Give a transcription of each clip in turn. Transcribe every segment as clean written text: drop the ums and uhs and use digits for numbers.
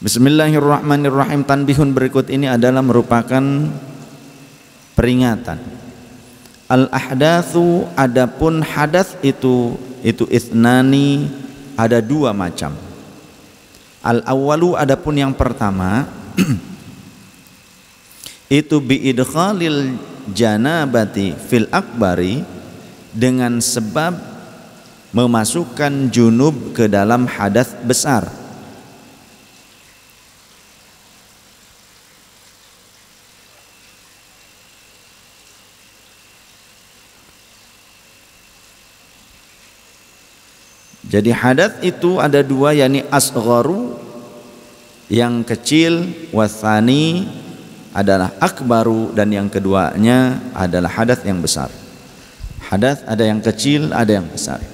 Bismillahirrahmanirrahim. Tanbihun berikut ini adalah merupakan peringatan. Al-ahdatsu, adapun hadas itu ithnani, ada dua macam. Al-awwalu, adapun yang pertama itu biidkhalil janabati fil akbari, dengan sebab memasukkan junub ke dalam hadas besar. Jadi hadas itu ada dua, yakni asgharu yang kecil, wasani adalah akbaru, dan yang keduanya adalah hadas yang besar. Hadas ada yang kecil, ada yang besar.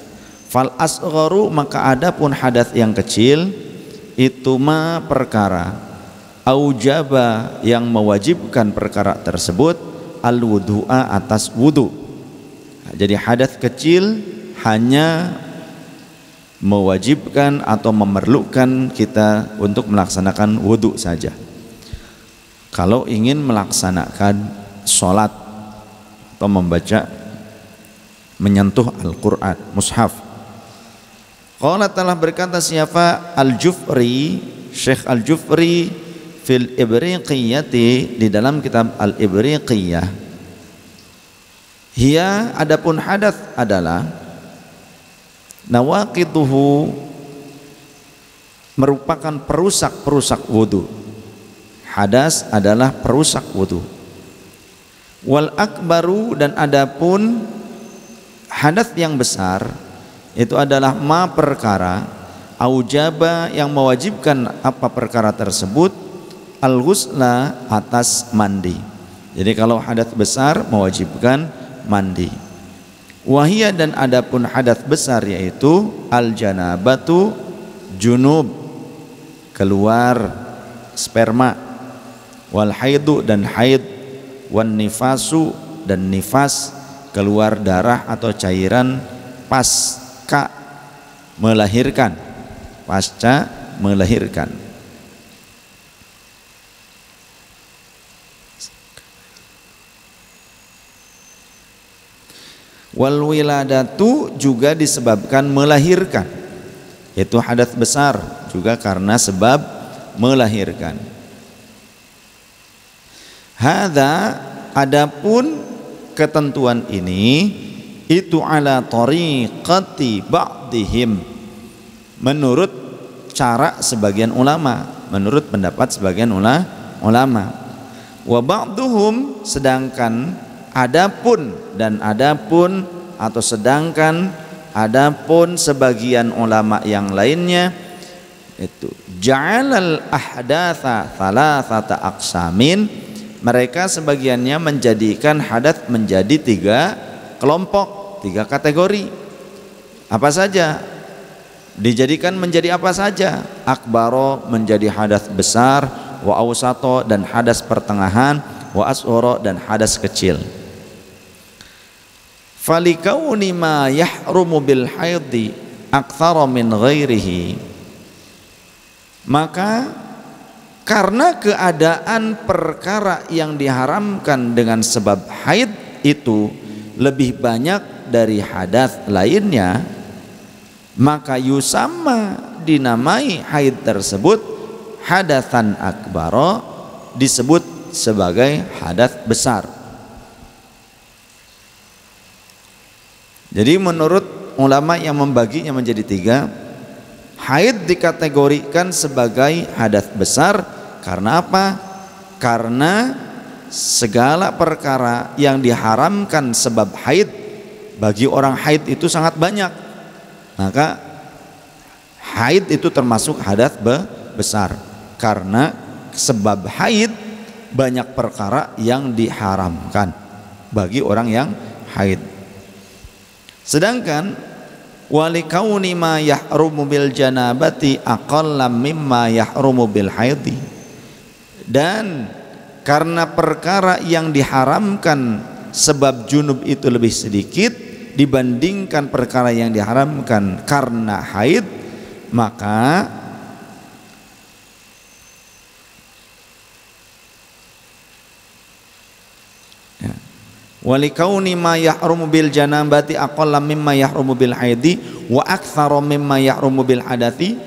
Fal asgharu, maka adapun hadas yang kecil itu ma perkara aujaba, yang mewajibkan perkara tersebut, al wudu'a, atas wudu. Jadi hadas kecil hanya mewajibkan atau memerlukan kita untuk melaksanakan wudhu saja. Kalau ingin melaksanakan sholat atau membaca, menyentuh Al-Quran, mushaf. Qala, telah berkata siapa? Al-Jufri, Syekh Al-Jufri fil Ibriqiyati, di dalam kitab Al-Ibriqiyah. Hiya, adapun hadas adalah nawaqituhu, merupakan perusak wudu. Hadas adalah perusak wudu. Wal akbaru, dan adapun hadas yang besar itu adalah ma perkara aujaba, yang mewajibkan apa perkara tersebut, al ghusla, atas mandi. Jadi kalau hadas besar mewajibkan mandi. Wahia, dan adapun hadas besar yaitu al janabatu, junub, keluar sperma, wal haidu, dan haid, wan nifasu, dan nifas, keluar darah atau cairan pasca melahirkan, pasca melahirkan. Wal wiladatu, juga disebabkan melahirkan, itu hadas besar juga karena sebab melahirkan. Hadza, adapun ketentuan ini itu ala tariqati ba'dihim, menurut cara sebagian ulama, menurut pendapat sebagian ulama. Wa ba'duhum, sedangkan adapun sebagian ulama yang lainnya itu ja'alal ahdatsa thalathata aqsamin, mereka sebagiannya menjadikan hadas menjadi 3 kelompok, 3 kategori. Apa saja? Dijadikan menjadi apa saja? Akbaro, menjadi hadas besar, wa awsato, dan hadas pertengahan, wa asghara, dan hadas kecil. Falikauni ma yahrumu bil haidhi aktsara min ghairihi, maka karena keadaan perkara yang diharamkan dengan sebab haid itu lebih banyak dari hadas lainnya, maka yusamma, dinamai haid tersebut hadatsan akbara, disebut sebagai hadas besar. Jadi menurut ulama yang membaginya menjadi 3, haid dikategorikan sebagai hadas besar. Karena apa? Karena segala perkara yang diharamkan sebab haid bagi orang haid itu sangat banyak, maka haid itu termasuk hadas besar. Karena sebab haid banyak perkara yang diharamkan bagi orang yang haid. Sedangkan walikauni ma yahrumu bil janabati aqallam mimma yahrumu bil haidhi, dan karena perkara yang diharamkan sebab junub itu lebih sedikit dibandingkan perkara yang diharamkan karena haid, maka walikauni ma yahrumu bil janabati aqalla mimma yahrumu bil haidi wa aktsara mimma yahrumu bil hadathi,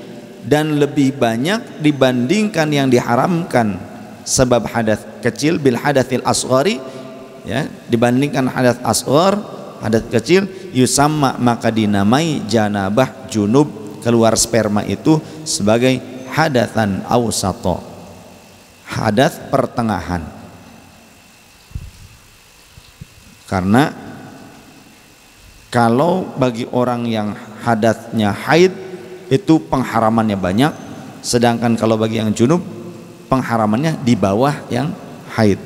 dan lebih banyak dibandingkan yang diharamkan sebab hadas kecil bil hadatsil asghari, ya, dibandingkan hadas asghar, hadas kecil, yusamma maka dinamai janabah junub, keluar sperma itu sebagai hadatsan awsata, hadas pertengahan. Karena kalau bagi orang yang hadatnya haid itu pengharamannya banyak, sedangkan kalau bagi yang junub pengharamannya di bawah yang haid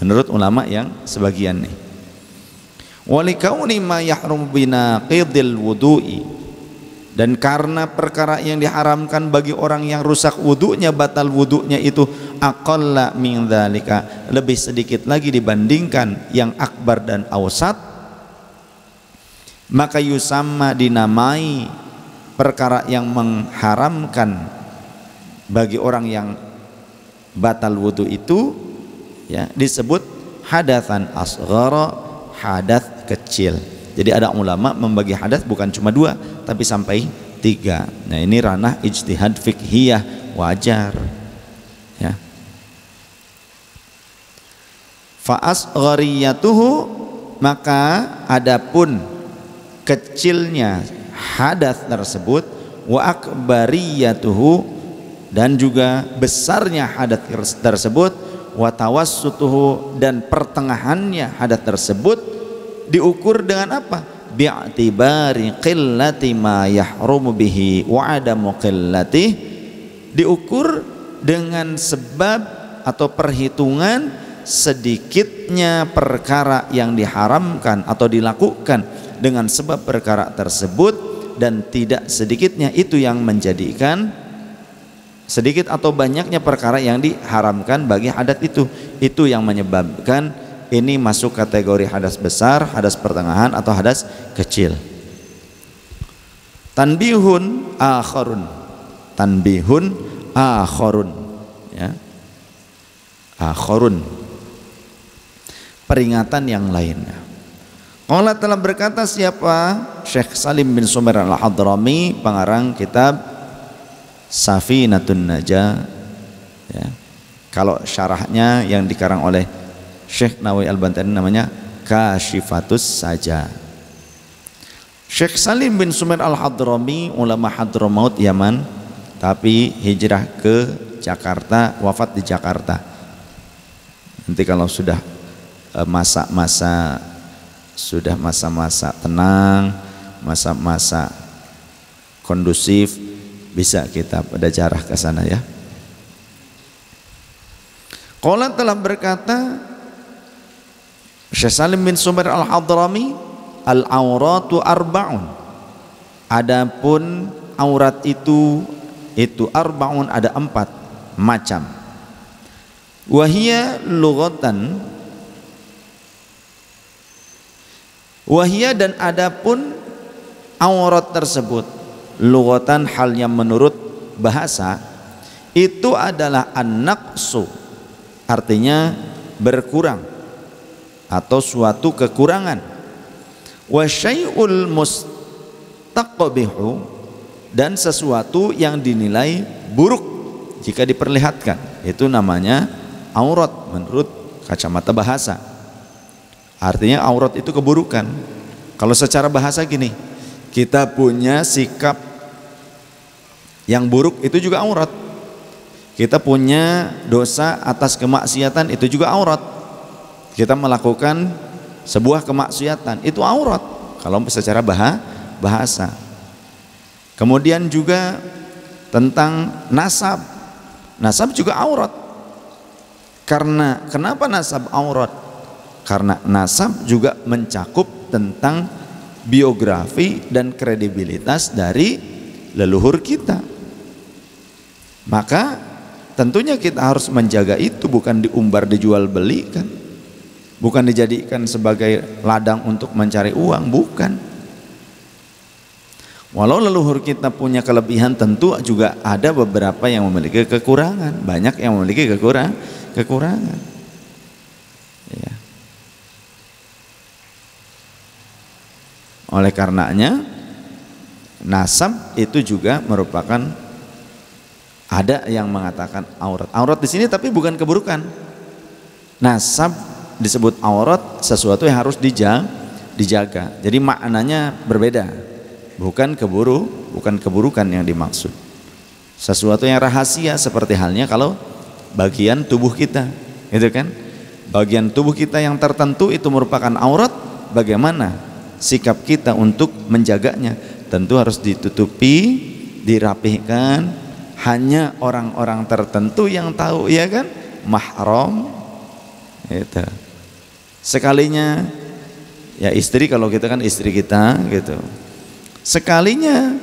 menurut ulama yang sebagian nih. Walikauni ma yahrum binaqidil wudu'i, dan karena perkara yang diharamkan bagi orang yang rusak wudunya, batal wudunya itu aqalla min dzalika, lebih sedikit lagi dibandingkan yang akbar dan awsat, maka yusamma dinamai perkara yang mengharamkan bagi orang yang batal wudu itu, ya, disebut hadatsan asghara, hadas kecil. Jadi ada ulama membagi hadas bukan cuma 2 tapi sampai 3. Nah, ini ranah ijtihad fiqhiyah, wajar, ya. Fa asghariyatuhu, maka adapun kecilnya hadas tersebut, wa akbariyatuhu, dan juga besarnya hadas tersebut, wa tawassutuhu, dan pertengahannya hadas tersebut diukur dengan apa? Bi'tibari qillati ma yahrumu bihi wa adamu qillati, diukur dengan sebab atau perhitungan sedikitnya perkara yang diharamkan atau dilakukan dengan sebab perkara tersebut, dan tidak sedikitnya itu yang menjadikan sedikit atau banyaknya perkara yang diharamkan bagi hadas itu yang menyebabkan ini masuk kategori hadas besar, hadas pertengahan, atau hadas kecil. Tanbihun akharun, tanbihun akharun, ya, akharun, peringatan yang lainnya. Allah telah berkata siapa? Syekh Salim bin Sumer al-Hadrami, pengarang kitab Safinatun Najah, ya. Kalau syarahnya yang dikarang oleh Syekh Nawawi Al-Bantani namanya Kashifatus Saja. Syekh Salim bin Sumer al-Hadrami, ulama Hadramaut Yaman, tapi hijrah ke Jakarta, wafat di Jakarta. Nanti kalau sudah masa-masa tenang, masa-masa kondusif, bisa kita pada jarah ke sana, ya. Qala telah berkata Syekh Salim bin Sumer al-Hadrami, al-auratu arba'un, adapun aurat itu arba'un, ada 4 macam. Wahia lughatan, wahia, dan adapun aurat tersebut lughatan, halnya menurut bahasa itu adalah an-naqsu, artinya berkurang atau suatu kekurangan. Wa syai'ul mustaqbihu, dan sesuatu yang dinilai buruk jika diperlihatkan, itu namanya aurat menurut kacamata bahasa. Artinya aurat itu keburukan. Kalau secara bahasa gini, kita punya sikap yang buruk itu juga aurat. Kita punya dosa atas kemaksiatan itu juga aurat. Kita melakukan sebuah kemaksiatan itu aurat kalau secara bahasa. Kemudian juga tentang nasab, nasab juga aurat. Kenapa nasab aurat? Karena nasab juga mencakup tentang biografi dan kredibilitas dari leluhur kita. Maka tentunya kita harus menjaga itu, bukan diumbar dijual belikan, bukan dijadikan sebagai ladang untuk mencari uang, bukan. Walau leluhur kita punya kelebihan, tentu juga ada beberapa yang memiliki kekurangan, banyak yang memiliki kekurangan, ya. Oleh karenanya nasab itu juga merupakan, ada yang mengatakan aurat. Aurat di sini tapi bukan keburukan. Nasab disebut aurat, sesuatu yang harus dijaga. Jadi maknanya berbeda. Bukan keburukan yang dimaksud. Sesuatu yang rahasia, seperti halnya kalau bagian tubuh kita, gitu kan? Bagian tubuh kita yang tertentu itu merupakan aurat. Bagaimana sikap kita untuk menjaganya? Tentu harus ditutupi, dirapihkan. Hanya orang-orang tertentu yang tahu, ya kan? Mahram. Itu. Sekalinya ya istri, kalau kita kan istri kita gitu. Sekalinya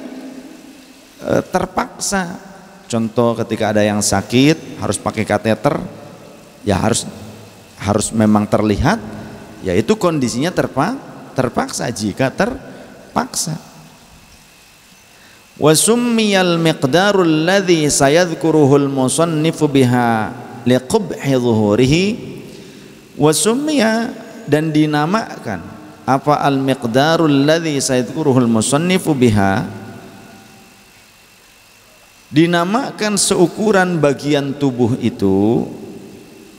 terpaksa, contoh ketika ada yang sakit harus pakai kateter, ya harus memang terlihat, yaitu kondisinya terpaksa jika terpaksa. Wa summiyal miqdarul ladzi sayadhkuruhul musannifu biha liqubhi dhuhurihi. Wa summiya, dan dinamakan apa al miqdarul ladzi sayadhkuruhul musannifu biha, dinamakan seukuran bagian tubuh itu,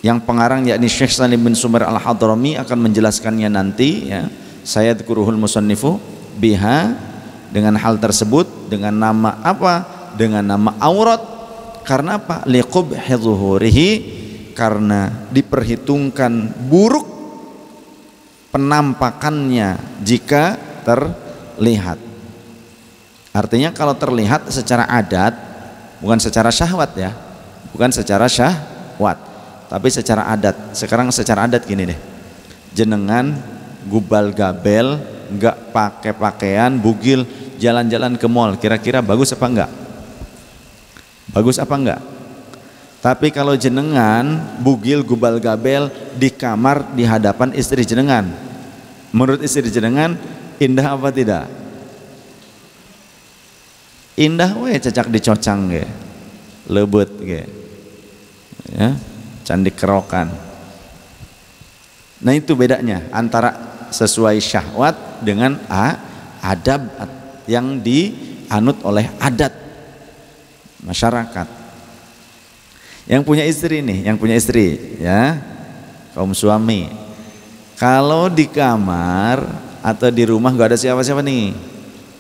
yang pengarang yakni Syekh Salim bin Sumar Al-Hadrami akan menjelaskannya nanti ya. Sayadhkuruhul musannifu biha, dengan hal tersebut, dengan nama apa? Dengan nama aurat. Karena apa? Liqubhi dhuhurihi, karena diperhitungkan buruk penampakannya jika terlihat. Artinya kalau terlihat secara adat, bukan secara syahwat ya, bukan secara syahwat, tapi secara adat. Sekarang secara adat gini deh, jenengan gubal gabel, nggak pakai pakaian, bugil, jalan-jalan ke mall, kira-kira bagus apa enggak? Bagus apa enggak? Tapi kalau jenengan bugil gubal gabel di kamar di hadapan istri jenengan, menurut istri jenengan indah apa tidak? Indah we, cecak dicocang ge, lebet ge, ya, candik kerokan. Nah itu bedanya antara sesuai syahwat dengan adab yang dianut oleh adat masyarakat. Yang punya istri nih, yang punya istri ya, kaum suami, kalau di kamar atau di rumah gak ada siapa-siapa nih,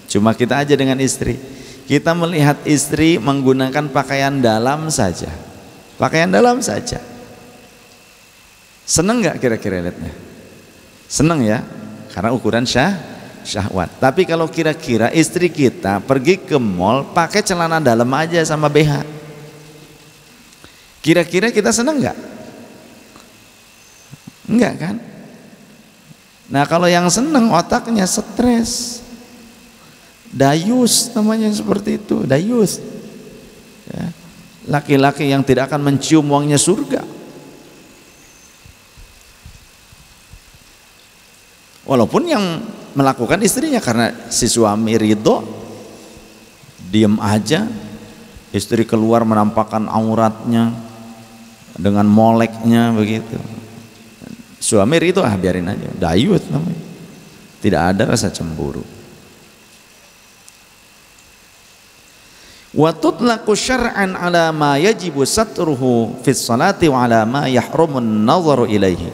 cuma kita aja dengan istri, kita melihat istri menggunakan pakaian dalam saja, pakaian dalam saja, seneng gak kira-kira lihatnya? Seneng ya, karena ukuran syahwat. Tapi kalau kira-kira istri kita pergi ke mall pakai celana dalam aja sama BH, kira-kira kita seneng nggak? Enggak kan? Nah kalau yang seneng otaknya stres, dayus namanya, seperti itu, dayus ya. Laki-laki yang tidak akan mencium wanginya surga, walaupun yang melakukan istrinya karena si suami ridho, diem aja, istri keluar menampakkan auratnya dengan moleknya begitu, suami ridho, biarin aja, dayut namanya, tidak ada rasa cemburu. Wa tutlaqu syar'an ala ma yajibu satruhu fis salati wa ala ma yahrumun nazaru ilaihi,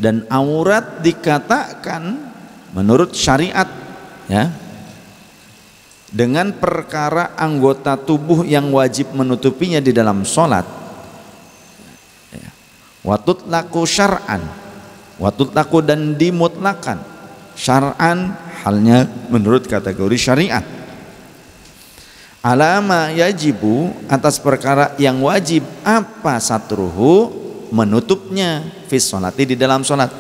dan aurat dikatakan menurut syariat ya dengan perkara anggota tubuh yang wajib menutupinya di dalam sholat. Watut laku syar'an, watut laku, dan dimutlakan syar'an, halnya menurut kategori syariat. Alama yajibu, atas perkara yang wajib apa? Satruhu, menutupnya, fis sholati, di dalam sholat.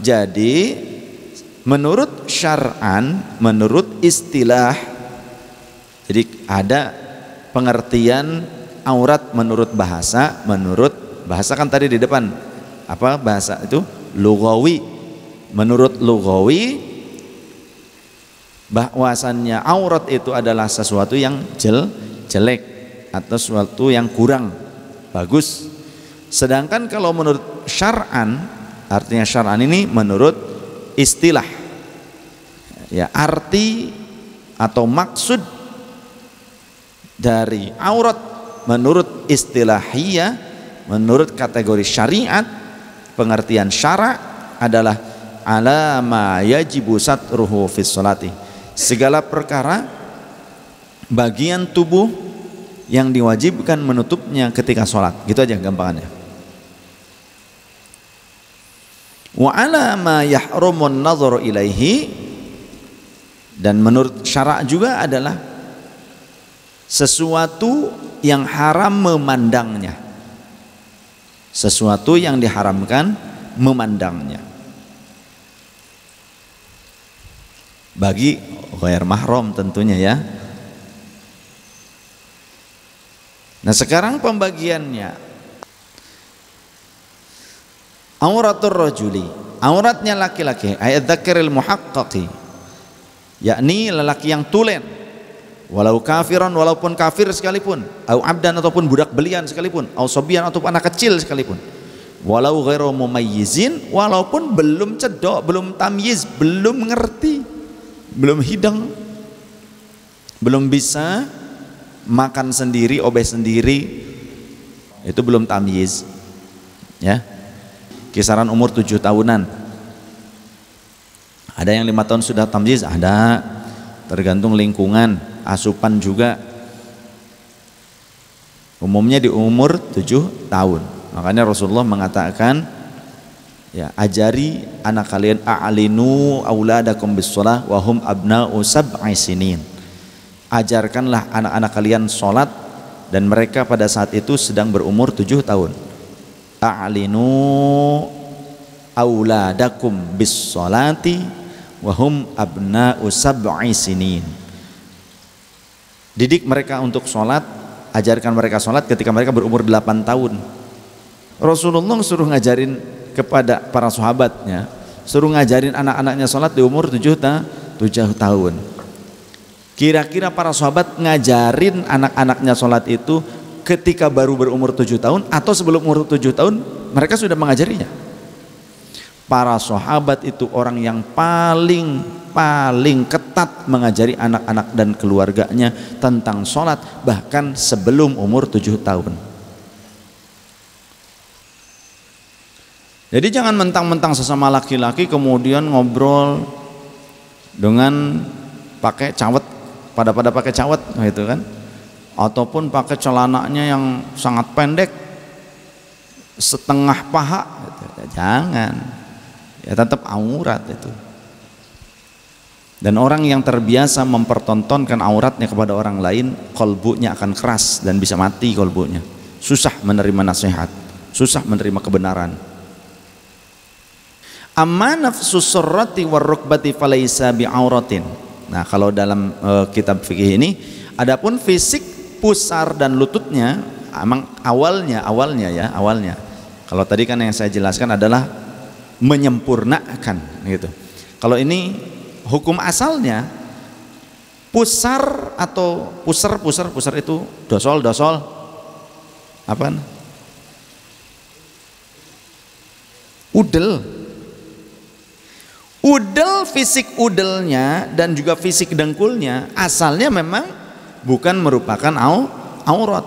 Jadi menurut syar'an, menurut istilah, jadi ada pengertian aurat menurut bahasa. Menurut bahasa kan tadi di depan apa bahasa itu? Lughawi. Menurut lughawi bahwasannya aurat itu adalah sesuatu yang jelek atau sesuatu yang kurang bagus. Sedangkan kalau menurut syar'an, artinya syar'an ini menurut istilah, Ya, arti atau maksud dari aurat menurut istilahiyah, menurut kategori syariat, pengertian syara' adalah ala ma yajibu satruhu fis sholati, segala perkara bagian tubuh yang diwajibkan menutupnya ketika sholat. Gitu aja gampangannya. Wa ala ma yahrumun nadharu ilaihi, dan menurut syara' juga adalah sesuatu yang haram memandangnya, sesuatu yang diharamkan memandangnya bagi ghair mahram tentunya ya. Nah sekarang pembagiannya, auratur rajuli, auratnya laki-laki, ayat dzakiril muhaqqaqi, yakni lelaki yang tulen, walau kafiran, walaupun kafir sekalipun, au abdan ataupun budak belian sekalipun, au sobian ataupun anak kecil sekalipun, walau ghairu mumayyizin, walaupun belum cedok, belum tamyiz, belum ngerti, belum hidang, belum bisa makan sendiri, obeh sendiri, itu belum tamyiz ya, kisaran umur 7 tahunan. Ada yang 5 tahun sudah tamyiz, ada, tergantung lingkungan, asupan juga. Umumnya di umur 7 tahun. Makanya Rasulullah mengatakan, ya, ajari anak kalian, a'linu auladakum bis-shalah wa hum abna'u sab'i sinin. Ajarkanlah anak-anak kalian sholat dan mereka pada saat itu sedang berumur 7 tahun. A'linu auladakum bis-sholati wahum abna'u sab'i sinin. Didik mereka untuk sholat, ajarkan mereka sholat ketika mereka berumur 8 tahun. Rasulullah suruh ngajarin kepada para sahabatnya, suruh ngajarin anak-anaknya sholat di umur 7 tahun. Kira-kira para sahabat ngajarin anak-anaknya sholat itu ketika baru berumur 7 tahun atau sebelum umur 7 tahun mereka sudah mengajarinya? Para sahabat itu orang yang paling ketat mengajari anak-anak dan keluarganya tentang sholat, bahkan sebelum umur 7 tahun. Jadi jangan mentang-mentang sesama laki-laki kemudian ngobrol dengan pakai cawet, pada pakai cawet gitu kan, ataupun pakai celananya yang sangat pendek setengah paha gitu. Jangan, ya tetap aurat itu. Dan orang yang terbiasa mempertontonkan auratnya kepada orang lain, kolbunya akan keras dan bisa mati kolbunya, susah menerima nasihat, susah menerima kebenaran. Amma nafsus surrati warrukbati falaisa bi'auratin. Nah, kalau dalam kitab fikih ini, adapun fisik pusar dan lututnya, emang awalnya. Kalau tadi kan yang saya jelaskan adalah menyempurnakan gitu. Kalau ini hukum asalnya pusar atau pusar itu dosol apa? Udel, fisik udelnya dan juga fisik dengkulnya asalnya memang bukan merupakan aurat,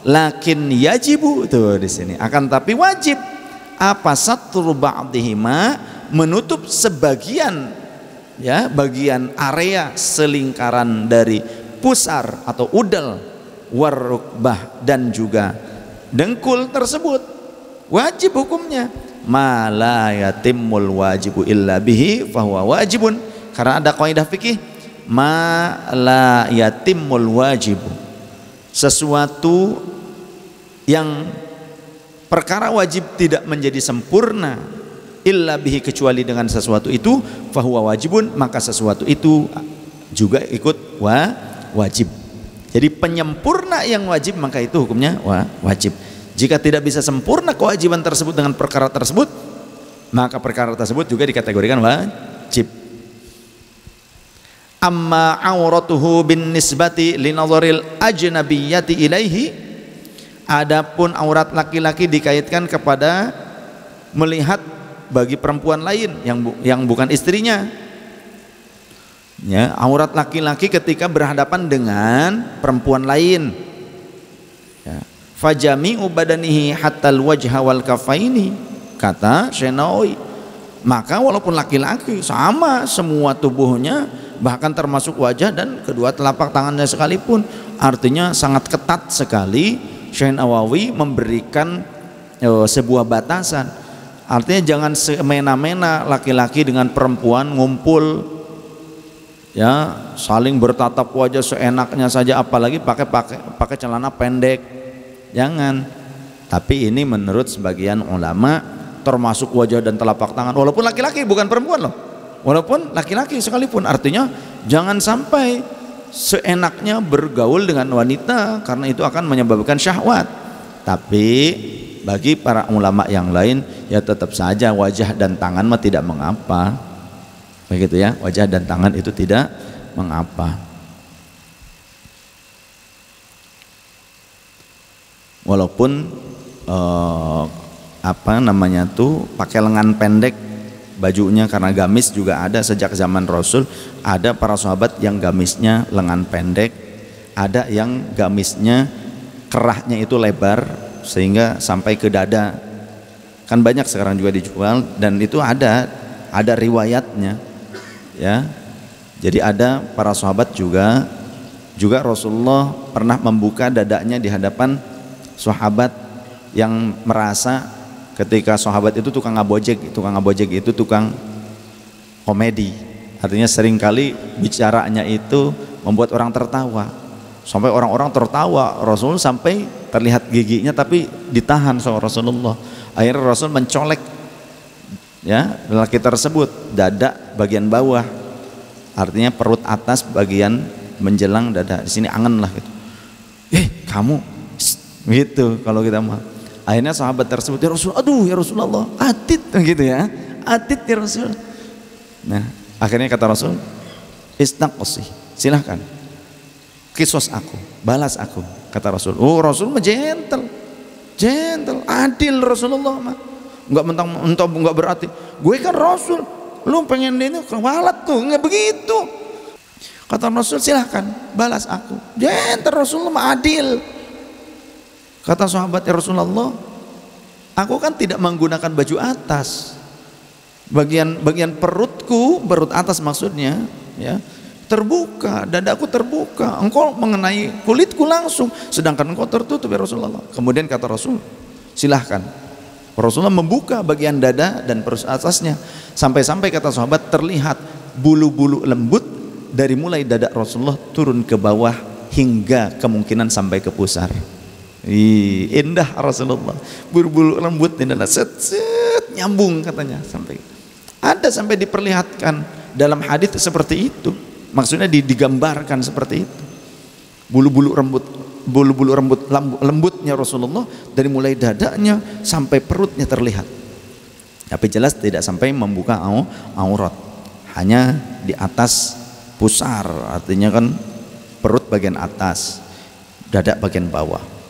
lakin yajibu itu di sini. Akan tapi wajib apa satru ba'dihima, menutup sebagian, ya, bagian area selingkaran dari pusar atau udel, warukbah dan juga dengkul tersebut. Wajib hukumnya. Ma la yatimmul wajibu illa bihi fahuwa wajibun, karena ada kaidah fikih, ma la yatimmul wajibu, sesuatu yang perkara wajib tidak menjadi sempurna illa bihi, kecuali dengan sesuatu itu, fahuwa wajibun, maka sesuatu itu juga ikut wajib. Jadi penyempurna yang wajib maka itu hukumnya wajib. Jika tidak bisa sempurna kewajiban tersebut dengan perkara tersebut, maka perkara tersebut juga dikategorikan wajib. Amma auratuhu bin nisbati linadharil ajnabiyyati ilaihi, adapun aurat laki-laki dikaitkan kepada melihat bagi perempuan lain yang bukan istrinya, Ya, aurat laki-laki ketika berhadapan dengan perempuan lain. Ya. Fajami'u badanihi hatta al-wajha wal kafaini, kata Syekh Nawawi. Maka walaupun laki-laki sama semua tubuhnya, bahkan termasuk wajah dan kedua telapak tangannya sekalipun, artinya sangat ketat sekali Syekh Nawawi memberikan sebuah batasan. Artinya jangan semena-mena laki-laki dengan perempuan ngumpul, ya, saling bertatap wajah seenaknya saja, apalagi pakai celana pendek. Jangan. Tapi ini menurut sebagian ulama termasuk wajah dan telapak tangan, walaupun laki-laki bukan perempuan loh, walaupun laki-laki sekalipun. Artinya jangan sampai seenaknya bergaul dengan wanita, karena itu akan menyebabkan syahwat. Tapi bagi para ulama yang lain, ya tetap saja wajah dan tangan mah tidak mengapa, begitu ya, wajah dan tangan itu tidak mengapa. Walaupun pakai lengan pendek bajunya, karena gamis juga ada sejak zaman Rasul. Ada para sahabat yang gamisnya lengan pendek, ada yang gamisnya kerahnya itu lebar sehingga sampai ke dada. Kan banyak sekarang juga dijual, dan itu ada riwayatnya, ya. Jadi ada para sahabat juga Rasulullah pernah membuka dadanya di hadapan sahabat yang merasa ketika sahabat itu tukang ngabojek itu tukang komedi, artinya seringkali bicaranya itu membuat orang tertawa, sampai orang-orang tertawa Rasul sampai terlihat giginya, tapi ditahan sama Rasulullah. Akhirnya Rasul mencolek, ya, lelaki tersebut dada bagian bawah, artinya perut atas bagian menjelang dada, di sini angen lah gitu. Kamu gitu kalau kita mah. Akhirnya sahabat tersebut, ya Rasul, aduh ya Rasulullah, atit gitu ya, atit ya Rasul. Nah, akhirnya kata Rasul, istaqsi, silahkan kisos aku, balas aku, kata Rasul. Oh, Rasul mah gentle, adil Rasulullah mah. Enggak enggak berarti gue kan Rasul, lu pengen ini kewalat tuh, enggak begitu. Kata Rasul, silahkan balas aku, gentle Rasulullah mah, adil. Kata sahabat, ya Rasulullah, aku kan tidak menggunakan baju atas, bagian perutku, perut atas maksudnya, ya, terbuka, dadaku terbuka, engkau mengenai kulitku langsung, sedangkan engkau tertutup ya Rasulullah. Kemudian kata Rasul, silahkan. Rasulullah membuka bagian dada dan perut atasnya, sampai-sampai kata sahabat terlihat bulu-bulu lembut dari mulai dada Rasulullah turun ke bawah hingga kemungkinan sampai ke pusar. Indah Rasulullah, bulu-bulu lembut ini set nyambung katanya, sampai diperlihatkan dalam hadis seperti itu. Maksudnya digambarkan seperti itu, bulu-bulu rambut lembutnya Rasulullah dari mulai dadanya sampai perutnya terlihat, tapi jelas tidak sampai membuka aurat, hanya di atas pusar, artinya kan perut bagian atas, dada bagian bawah.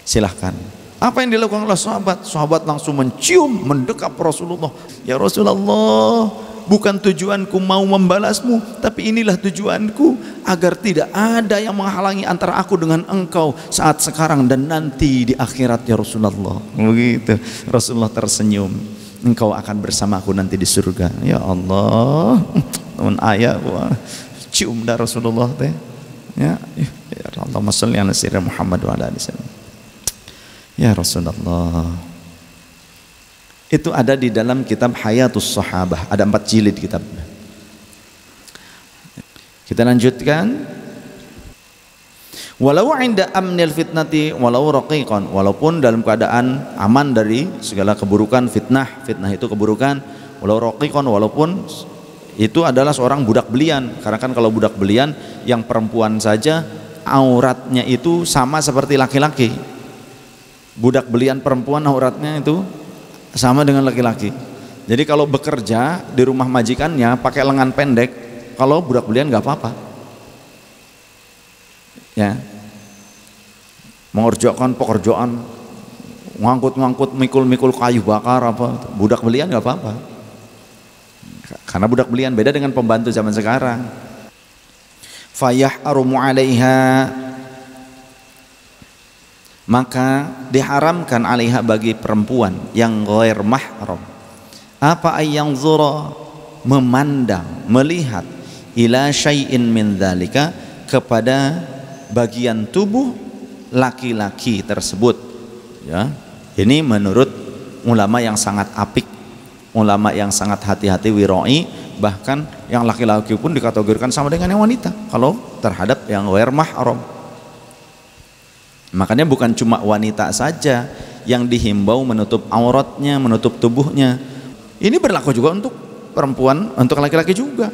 Silahkan. Apa yang dilakukan oleh sahabat? Sahabat langsung mencium, mendekap Rasulullah. Ya Rasulullah, bukan tujuanku mau membalasmu, tapi inilah tujuanku, agar tidak ada yang menghalangi antara aku dengan engkau saat sekarang dan nanti di akhirat ya Rasulullah. Begitu. Rasulullah tersenyum, engkau akan bersama aku nanti di surga. Ya Allah, teman ayah, wah, cium dah Rasulullah teh. Ya Allahumma sholli ala sayyidina Muhammad wa ala alihi wasallam. Ya Rasulullah. Itu ada di dalam kitab Hayatus Sahabah, ada 4 jilid kitabnya. Kita lanjutkan. Walau inda amnil fitnati walau raqiqan, walaupun dalam keadaan aman dari segala keburukan, fitnah itu keburukan, walau raqiqan, walaupun itu adalah seorang budak belian, karena kan kalau budak belian yang perempuan saja auratnya itu sama seperti laki-laki. Budak belian perempuan auratnya itu sama dengan laki-laki. Jadi kalau bekerja di rumah majikannya pakai lengan pendek, kalau budak belian nggak apa-apa. Ya, mengerjakan pekerjaan, ngangkut mikul kayu bakar apa, budak belian nggak apa-apa. Karena budak belian beda dengan pembantu zaman sekarang. fayahrumu 'alaiha, maka diharamkan 'alaiha bagi perempuan yang ghair mahram apa ayang zura, memandang, melihat, ila syai'in min dzalika, kepada bagian tubuh laki-laki tersebut, ya. Ini menurut ulama yang sangat apik, ulama yang sangat hati-hati, wiroi, bahkan yang laki-laki pun dikategorikan sama dengan yang wanita kalau terhadap yang ghair mahram. Makanya bukan cuma wanita saja yang dihimbau menutup auratnya, menutup tubuhnya. Ini berlaku juga untuk perempuan, untuk laki-laki juga.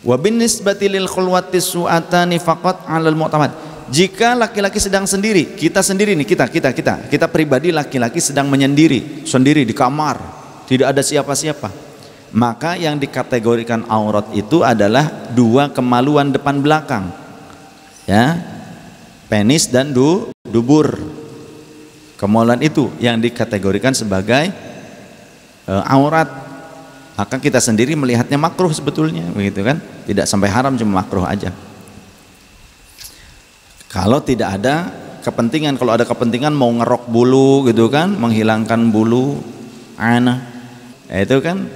Wa binisbati lil khulwati su'atani faqat 'alal mu'tamad. Jika laki-laki sedang sendiri, kita sendiri nih, kita pribadi laki-laki sedang menyendiri, sendiri di kamar, tidak ada siapa-siapa, maka yang dikategorikan aurat itu adalah dua kemaluan depan belakang, ya, penis dan dubur. Kemaluan itu yang dikategorikan sebagai aurat. Maka kita sendiri melihatnya makruh sebetulnya, begitu kan? Tidak sampai haram, cuma makruh aja. Kalau tidak ada kepentingan, kalau ada kepentingan mau ngerok bulu gitu kan, menghilangkan bulu itu kan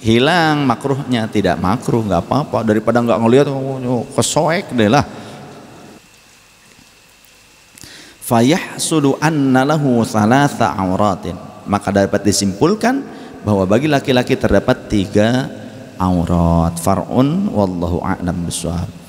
hilang makruhnya. Tidak makruh, nggak apa-apa, daripada nggak ngelihat, kesoek deh lah. Fayahsulu anna lahu thalatha auratin, maka dapat disimpulkan bahwa bagi laki-laki terdapat 3 aurat. Far'un wallahu a'lam bishawab.